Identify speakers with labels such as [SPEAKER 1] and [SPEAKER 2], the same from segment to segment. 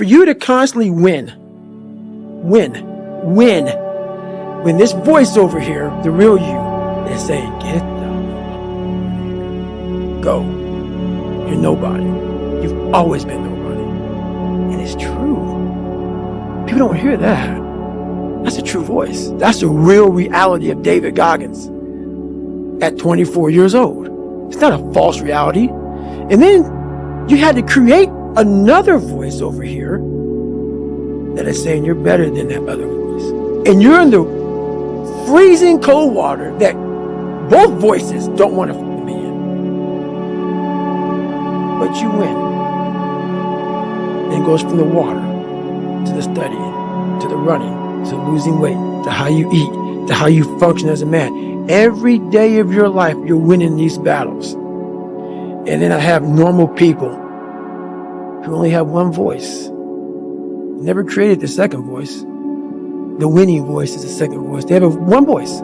[SPEAKER 1] For you to constantly win. When this voice over here, the real you, is saying, get the go. You're nobody. You've always been nobody. And it's true. People don't hear that. That's a true voice. That's the real reality of David Goggins at 24 years old. It's not a false reality. And then you had to create another voice over here that is saying you're better than that other voice. And you're in the freezing cold water that both voices don't want to be in. But you win. Then it goes from the water to the studying, to the running, to losing weight, to how you eat, to how you function as a man. Every day of your life, you're winning these battles. And then I have normal people who only have one voice. Never created the second voice. The winning voice is the second voice. They have one voice.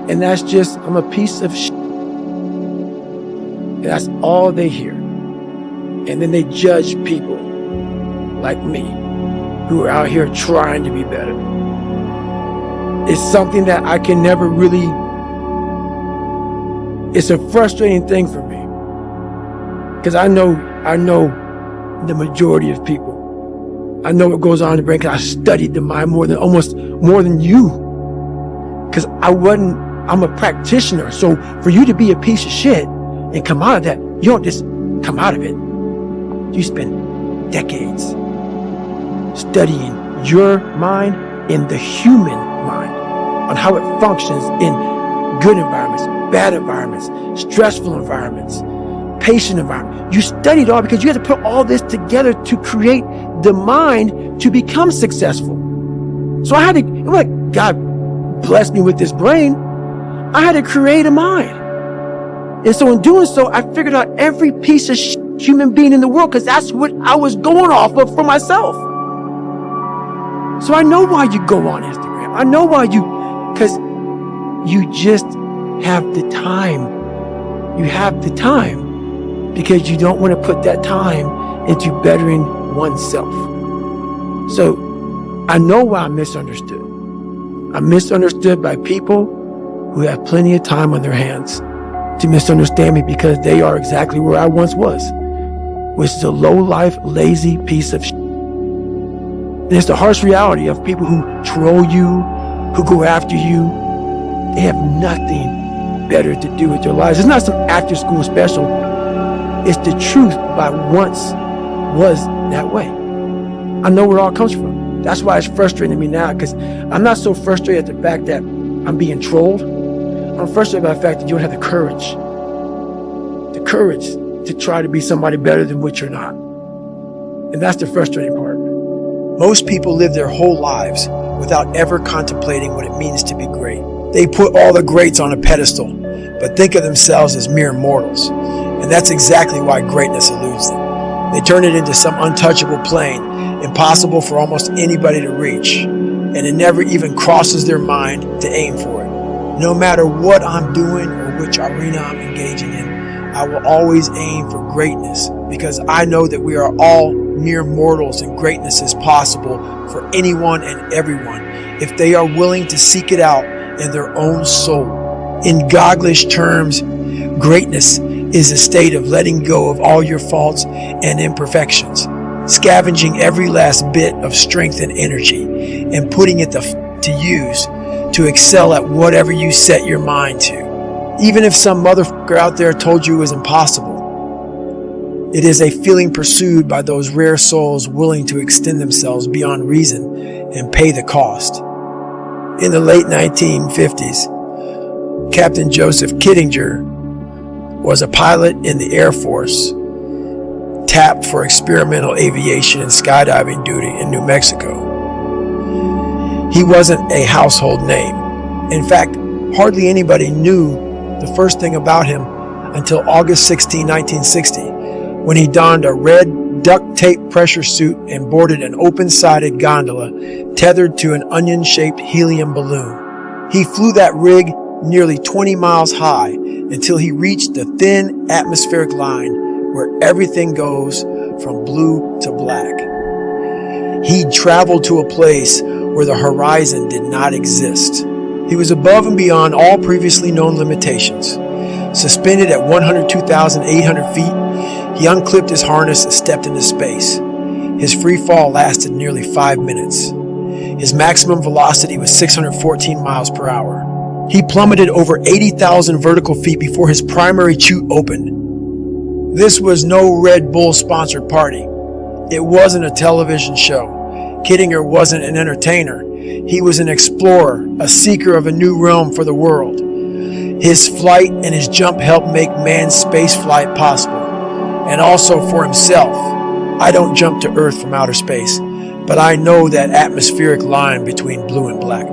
[SPEAKER 1] And that's just, I'm a piece of shit. And that's all they hear. And then they judge people like me who are out here trying to be better. It's something that I can never really, it's a frustrating thing for me. Because I know the majority of people. I know what goes on in the brain because I studied the mind more than you. Because I'm a practitioner. So for you to be a piece of shit and come out of that, you don't just come out of it. You spend decades studying your mind and the human mind on how it functions in good environments, bad environments, stressful environments, patient environment. You studied all because you had to put all this together to create the mind to become successful. So I had to, like, God blessed me with this brain. I had to create a mind. And so in doing so, I figured out every piece of human being in the world because that's what I was going off of for myself. So I know why you go on Instagram. I know why because you just have the time. You have the time. Because you don't want to put that time into bettering oneself. So I know why I'm misunderstood. I'm misunderstood by people who have plenty of time on their hands to misunderstand me because they are exactly where I once was, which is a low-life, lazy piece of shit. And it's the harsh reality of people who troll you, who go after you. They have nothing better to do with their lives. It's not some after-school special. It's the truth by once was that way. I know where it all comes from. That's why it's frustrating me now, because I'm not so frustrated at the fact that I'm being trolled. I'm frustrated by the fact that you don't have the courage to try to be somebody better than what you're not. And that's the frustrating part.
[SPEAKER 2] Most people live their whole lives without ever contemplating what it means to be great. They put all the greats on a pedestal, but think of themselves as mere mortals. And that's exactly why greatness eludes them. They turn it into some untouchable plane, impossible for almost anybody to reach. And it never even crosses their mind to aim for it. No matter what I'm doing or which arena I'm engaging in, I will always aim for greatness because I know that we are all mere mortals and greatness is possible for anyone and everyone if they are willing to seek it out in their own soul. In Gogglish terms, greatness is a state of letting go of all your faults and imperfections, scavenging every last bit of strength and energy, and putting it to use to excel at whatever you set your mind to. Even if some motherfucker out there told you it was impossible, it is a feeling pursued by those rare souls willing to extend themselves beyond reason and pay the cost. In the late 1950s, Captain Joseph Kittinger was a pilot in the Air Force, tapped for experimental aviation and skydiving duty in New Mexico. He wasn't a household name. In fact, hardly anybody knew the first thing about him until August 16, 1960, when he donned a red duct tape pressure suit and boarded an open-sided gondola tethered to an onion-shaped helium balloon. He flew that rig nearly 20 miles high until he reached the thin atmospheric line where everything goes from blue to black. He traveled to a place where the horizon did not exist. He was above and beyond all previously known limitations. Suspended at 102,800 feet, he unclipped his harness and stepped into space. His free fall lasted nearly 5 minutes. His maximum velocity was 614 miles per hour. He plummeted over 80,000 vertical feet before his primary chute opened. This was no Red Bull sponsored party. It wasn't a television show. Kittinger wasn't an entertainer. He was an explorer, a seeker of a new realm for the world. His flight and his jump helped make man's space flight possible. And also for himself. I don't jump to Earth from outer space, but I know that atmospheric line between blue and black.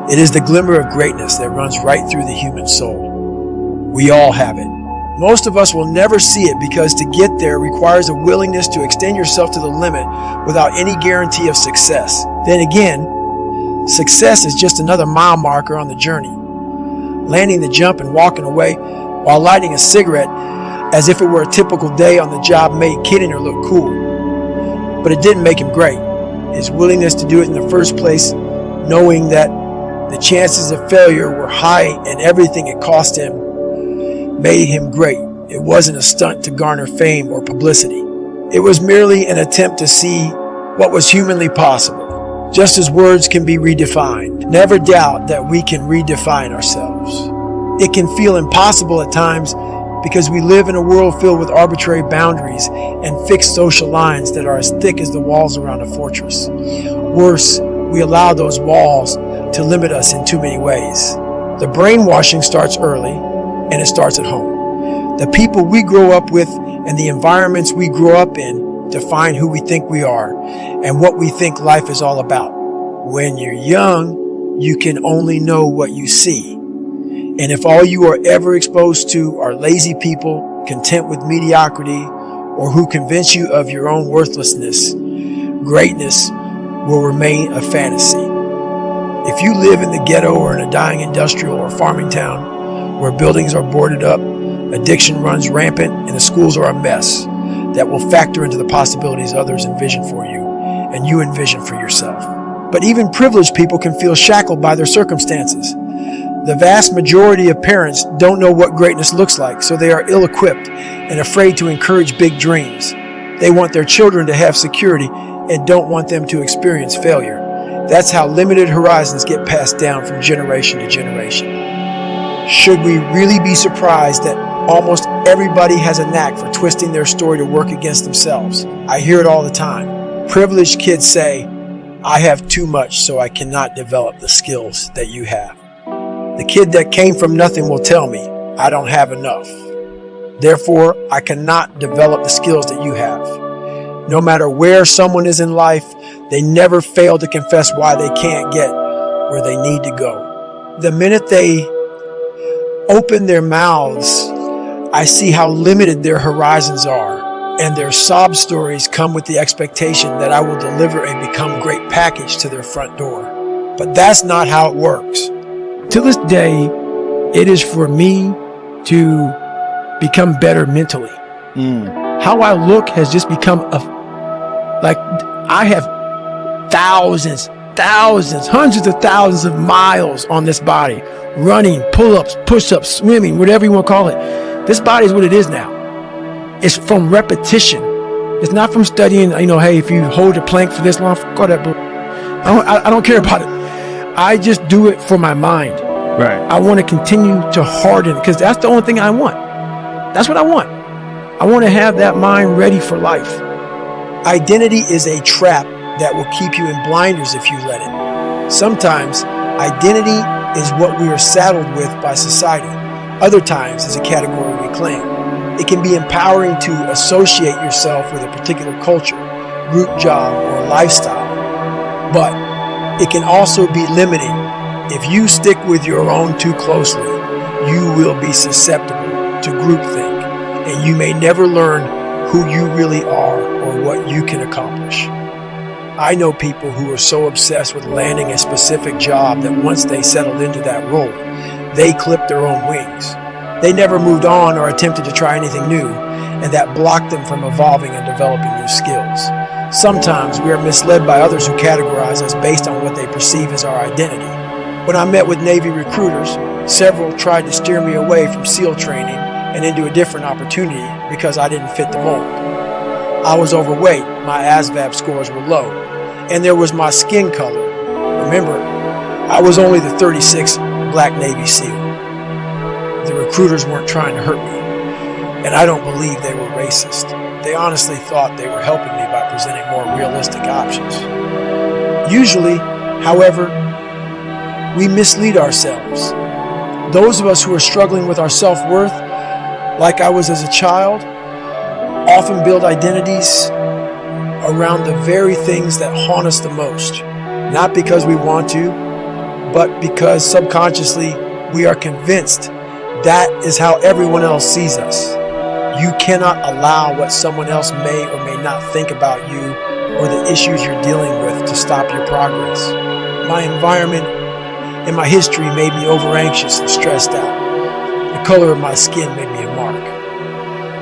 [SPEAKER 2] It is the glimmer of greatness that runs right through the human soul. We all have it. Most of us will never see it because to get there requires a willingness to extend yourself to the limit without any guarantee of success. Then again, success is just another mile marker on the journey. Landing the jump and walking away while lighting a cigarette as if it were a typical day on the job made Kittinger look cool. But it didn't make him great. His willingness to do it in the first place, knowing that the chances of failure were high and everything it cost him, made him great. It wasn't a stunt to garner fame or publicity. It was merely an attempt to see what was humanly possible. Just as words can be redefined, never doubt that we can redefine ourselves. It can feel impossible at times because we live in a world filled with arbitrary boundaries and fixed social lines that are as thick as the walls around a fortress. Worse, we allow those walls to limit us in too many ways. The brainwashing starts early, and it starts at home. The people we grow up with and the environments we grow up in define who we think we are and what we think life is all about. When you're young, you can only know what you see. And if all you are ever exposed to are lazy people, content with mediocrity, or who convince you of your own worthlessness, greatness will remain a fantasy. If you live in the ghetto or in a dying industrial or farming town where buildings are boarded up, addiction runs rampant, and the schools are a mess, that will factor into the possibilities others envision for you and you envision for yourself. But even privileged people can feel shackled by their circumstances. The vast majority of parents don't know what greatness looks like, so they are ill-equipped and afraid to encourage big dreams. They want their children to have security and don't want them to experience failure. That's how limited horizons get passed down from generation to generation. Should we really be surprised that almost everybody has a knack for twisting their story to work against themselves? I hear it all the time. Privileged kids say, "I have too much, so I cannot develop the skills that you have." The kid that came from nothing will tell me, "I don't have enough. Therefore, I cannot develop the skills that you have." No matter where someone is in life, they never fail to confess why they can't get where they need to go. The minute they open their mouths, I see how limited their horizons are, and their sob stories come with the expectation that I will deliver a become great package to their front door. But that's not how it works.
[SPEAKER 1] To this day, it is for me to become better mentally. How I look has just become I have thousands, hundreds of thousands of miles on this body, running, pull-ups, push-ups, swimming, whatever you want to call it. This body is what it is now. It's from repetition. It's not from studying, hey, if you hold a plank for this long, fuck all that bull. I don't care about it. I just do it for my mind.
[SPEAKER 3] Right.
[SPEAKER 1] I want to continue to harden because that's the only thing I want. That's what I want. I want to have that mind ready for life.
[SPEAKER 2] Identity is a trap that will keep you in blinders if you let it. Sometimes, identity is what we are saddled with by society. Other times, it's a category we claim. It can be empowering to associate yourself with a particular culture, group job, or lifestyle. But it can also be limiting. If you stick with your own too closely, you will be susceptible to groupthink, and you may never learn who you really are or what you can accomplish. I know people who are so obsessed with landing a specific job that once they settled into that role, they clipped their own wings. They never moved on or attempted to try anything new, and that block them from evolving and developing new skills. Sometimes we are misled by others who categorize us based on what they perceive as our identity. When I met with Navy recruiters, several tried to steer me away from SEAL training and into a different opportunity because I didn't fit the mold. I was overweight, my ASVAB scores were low, and there was my skin color. Remember, I was only the 36th Black Navy SEAL. The recruiters weren't trying to hurt me, and I don't believe they were racist. They honestly thought they were helping me by presenting more realistic options. Usually, however, we mislead ourselves. Those of us who are struggling with our self-worth, like I was as a child, often build identities around the very things that haunt us the most. Not because we want to, but because subconsciously we are convinced that is how everyone else sees us. You cannot allow what someone else may or may not think about you or the issues you're dealing with to stop your progress. My environment and my history made me over-anxious and stressed out. The color of my skin made me a mark.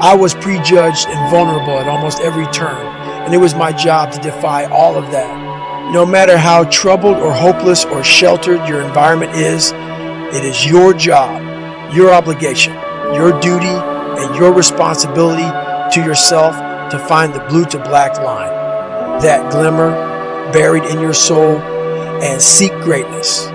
[SPEAKER 2] I was prejudged and vulnerable at almost every turn, and it was my job to defy all of that. No matter how troubled or hopeless or sheltered your environment is, it is your job, your obligation, your duty, and your responsibility to yourself to find the blue to black line, that glimmer buried in your soul, and seek greatness.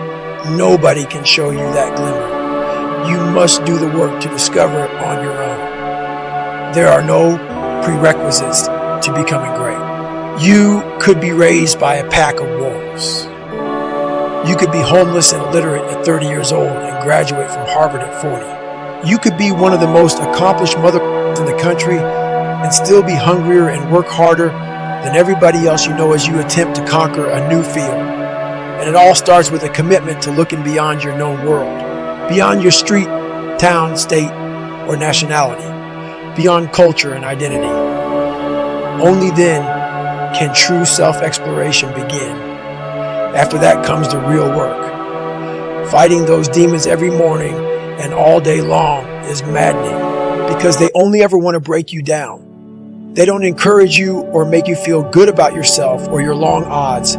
[SPEAKER 2] Nobody can show you that glimmer. You must do the work to discover it on your own. There are no prerequisites to becoming great. You could be raised by a pack of wolves. You could be homeless and illiterate at 30 years old and graduate from Harvard at 40. You could be one of the most accomplished in the country and still be hungrier and work harder than everybody else you know as you attempt to conquer a new field. And it all starts with a commitment to looking beyond your known world, beyond your street, town, state, or nationality, beyond culture and identity. Only then can true self-exploration begin. After that comes the real work. Fighting those demons every morning and all day long is maddening because they only ever want to break you down. They don't encourage you or make you feel good about yourself or your long odds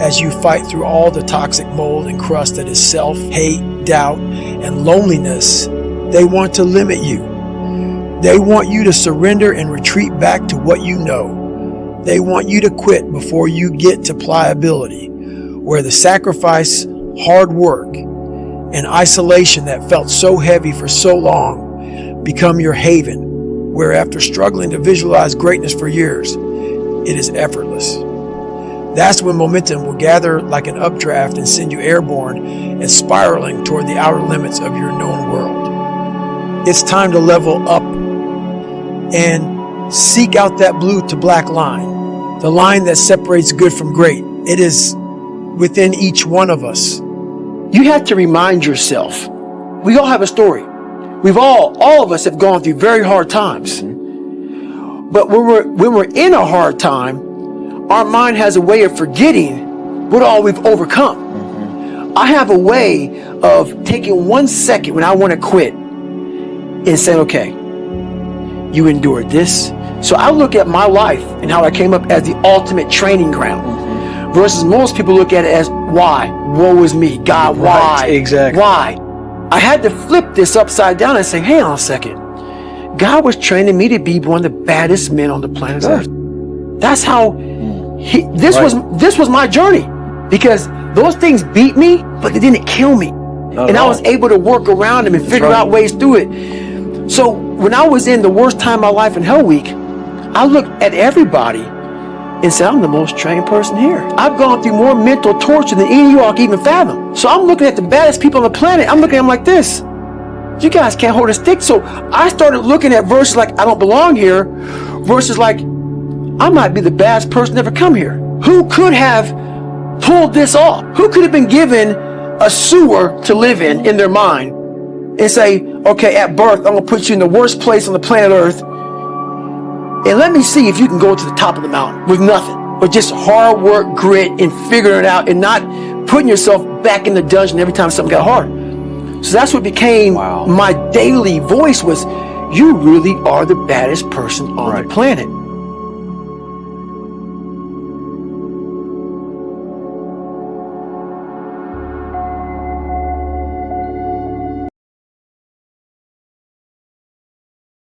[SPEAKER 2] as you fight through all the toxic mold and crust that is self, hate, doubt, and loneliness. They want to limit you. They want you to surrender and retreat back to what you know. They want you to quit before you get to pliability, where the sacrifice, hard work, and isolation that felt so heavy for so long become your haven, where after struggling to visualize greatness for years, it is effortless. That's when momentum will gather like an updraft and send you airborne and spiraling toward the outer limits of your known world. It's time to level up and seek out that blue to black line, the line that separates good from great. It is within each one of us. You have to remind yourself, we all have a story. All of us have gone through very hard times. But when we're in a hard time, our mind has a way of forgetting what all we've overcome. I have a way of taking 1 second when I want to quit and saying, okay, you endured this. So I look at my life and how I came up as the ultimate training ground. Versus most people look at it as, why? Woe is me. God, why?
[SPEAKER 3] Right, exactly.
[SPEAKER 2] Why? I had to flip this upside down and say, hang on a second. God was training me to be one of the baddest men on the planet Earth. That's how this was my journey. Because those things beat me, but they didn't kill me. And I was able to work around them and figure out ways through it. So when I was in the worst time of my life in Hell Week, I looked at everybody and said, I'm the most trained person here. I've gone through more mental torture than any of y'all can even fathom. So I'm looking at the baddest people on the planet. I'm looking at them like this. You guys can't hold a stick. So I started looking at verses like, I don't belong here, versus like, I might be the baddest person to ever come here. Who could have pulled this off? Who could have been given a sewer to live in their mind and say, okay, at birth, I'm going to put you in the worst place on the planet Earth. And let me see if you can go to the top of the mountain with nothing, but just hard work, grit, and figuring it out and not putting yourself back in the dungeon every time something got hard. So that's what became my daily voice was,
[SPEAKER 1] you really are the baddest person on the planet.